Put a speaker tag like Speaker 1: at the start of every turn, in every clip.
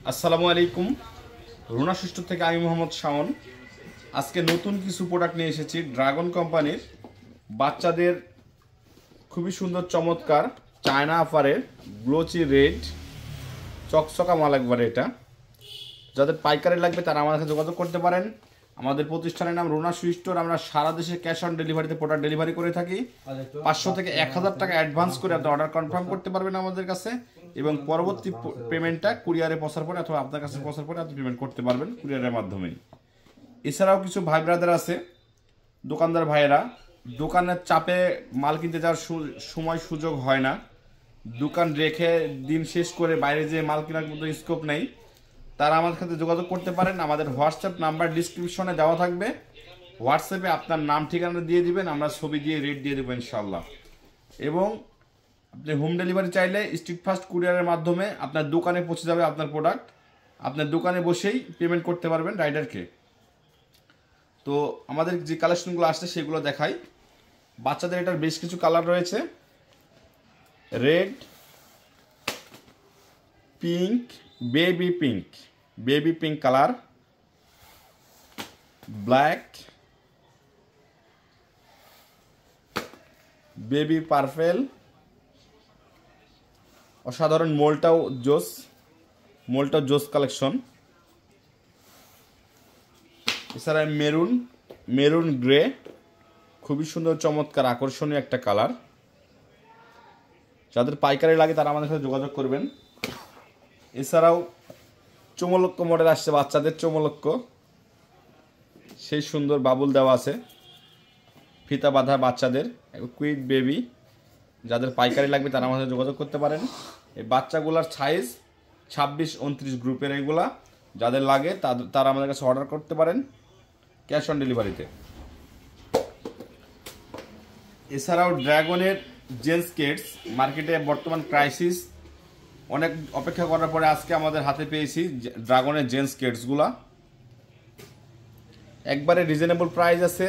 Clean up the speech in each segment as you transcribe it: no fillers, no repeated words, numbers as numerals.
Speaker 1: আসসালামু আলাইকুম। রুনা সিস্টেম থেকে আমি মোহাম্মদ শাওন। আজকে নতুন কিছু প্রোডাক্ট নিয়ে এসেছি ড্রাগন কোম্পানির। বাচ্চাদের খুবই সুন্দর চমৎকার চায়না আফারের গ্লোচি রেড চকচকা মাল একবারে। এটা যাদের পাইকারি লাগবে তারা আমাদের সাথে যোগাযোগ করতে পারেন। আমাদের প্রতিষ্ঠানের নাম রুনা সুইস্টোর। আমরা সারা দেশে ক্যাশ অন ডেলিভারিতে প্রোডাক্ট ডেলিভারি করে থাকি। 500 থেকে 1000 টাকা অ্যাডভান্স করে আপনি অর্ডার কনফার্ম করতে পারবেন আমাদের কাছে, এবং পরবর্তী পেমেন্টটা কুরিয়ারে পৌঁছার পরে অথবা আপনার কাছে পৌঁছার পরে আপনি পেমেন্ট করতে পারবেন কুরিয়ারের মাধ্যমেই। এছাড়াও কিছু ভাই ব্রাদার আছে, দোকানদার ভাইয়েরা, দোকানের চাপে মাল কিনতে যাওয়ার সময় সুযোগ হয় না, দোকান রেখে দিন শেষ করে বাইরে যেয়ে মাল কেনার মতো স্কোপ নেই, তারা আমাদের সাথে যোগাযোগ করতে পারেন। আমাদের হোয়াটসঅ্যাপ নাম্বার ডিসক্রিপশনে দেওয়া থাকবে। হোয়াটসঅ্যাপে আপনার নাম ঠিকানা দিয়ে দিবেন, আমরা ছবি দিয়ে রেট দিয়ে দেবো ইনশাল্লাহ। এবং আপনি হোম ডেলিভারি চাইলে স্ট্রিট ফাস্ট কুরিয়ারের মাধ্যমে আপনার দোকানে পৌঁছে যাবে আপনার প্রোডাক্ট। আপনার দোকানে বসেই পেমেন্ট করতে পারবেন রাইডারকে। তো আমাদের যে কালেকশনগুলো আসছে সেগুলো দেখাই। বাচ্চাদের এটার বেশ কিছু কালার রয়েছে, red, pink, baby pink colour, black, baby purple, অসাধারণ মোলটাও জোস কালেকশন। এছাড়া মেরুন গ্রে, খুবই সুন্দর চমৎকার আকর্ষণীয় একটা কালার। যাদের পাইকারি লাগে তারা আমাদের সাথে যোগাযোগ করবেন। এছাড়াও চমলক্ষ মডেল আসছে, বাচ্চাদের চমলক্ষ, সেই সুন্দর বাবুল দেওয়া আছে, ফিতা বাঁধা বাচ্চাদের কুইট বেবি। যাদের পাইকারি লাগবে তারা আমাদের সাথে যোগাযোগ করতে পারেন। এই বাচ্চাগুলোর সাইজ 26-29 গ্রুপের এগুলা। যাদের লাগে তারা আমাদের কাছে অর্ডার করতে পারেন ক্যাশ অন ডেলিভারিতে। এছাড়াও ড্রাগনের জেন্টস কিডস মার্কেটে বর্তমান ক্রাইসিস, অনেক অপেক্ষা করার পরে আজকে আমাদের হাতে পেয়েছি ড্রাগনের জেন্টস কিডসগুলা। একবারে রিজনেবল প্রাইস আছে,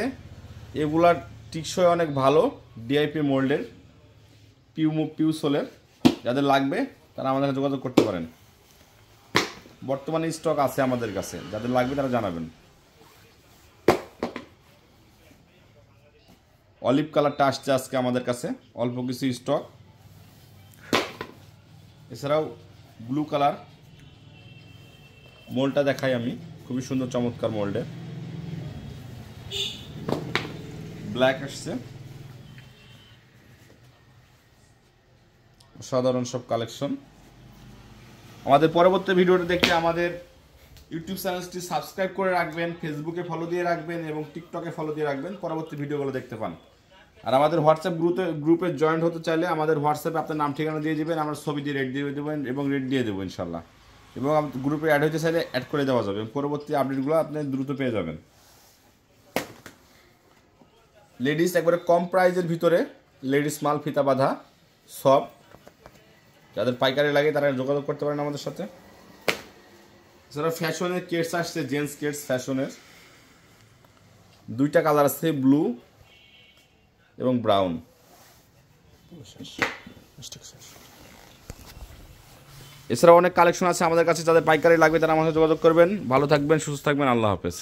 Speaker 1: এগুলার টিকসই অনেক ভালো, ডিআইপি মোল্ডের, পিউ সোলের। যাদের লাগবে তারা আমাদের সাথে যোগাযোগ করতে পারেন। বর্তমানে স্টক আছে আমাদের কাছে, যাদের লাগবে তারা জানাবেন। অলিভ কালারটা আসছে আজকে আমাদের কাছে, অল্প কিছু স্টক। এছাড়াও ব্লু কালার মোল্ডটা দেখাই আমি, খুবই সুন্দর চমৎকার মোল্ডের। ব্ল্যাক আসছে, সাধারণ সব কালেকশন। আমাদের পরবর্তী ভিডিওটা দেখতে আমাদের ইউটিউব চ্যানেলটি সাবস্ক্রাইব করে রাখবেন, ফেসবুকে ফলো দিয়ে রাখবেন এবং টিকটকে ফলো দিয়ে রাখবেন, পরবর্তী ভিডিওগুলো দেখতে পান। আর আমাদের হোয়াটসঅ্যাপ গ্রুপে জয়েন্ট হতে চাইলে আমাদের হোয়াটসঅ্যাপে আপনার নাম ঠিকানা দিয়ে দেবেন, আমরা ছবি দিয়ে রেট দিয়ে দেবেন এবং রেট দিয়ে দেবো ইনশাল্লাহ। এবং গ্রুপে অ্যাড হতে চাইলে অ্যাড করে দেওয়া যাবে, পরবর্তী আপডেটগুলো আপনি দ্রুত পেয়ে যাবেন। লেডিস একবারে কম প্রাইজের ভিতরে লেডিস মাল, ফিতা বাঁধা সব। যাদের পাইকারি লাগে তারা যোগাযোগ করতে পারেন আমাদের সাথে। এছাড়া ফ্যাশনের কেটস আসছে, জেন্টস কেটস ফ্যাশনের, দুইটা কালার আছে, ব্লু এবং ব্রাউন। এছাড়া অনেক কালেকশন আছে আমাদের কাছে, যাদের পাইকারি লাগবে তারা আমাদের যোগাযোগ করবেন। ভালো থাকবেন, সুস্থ থাকবেন, আল্লাহ হাফেজ।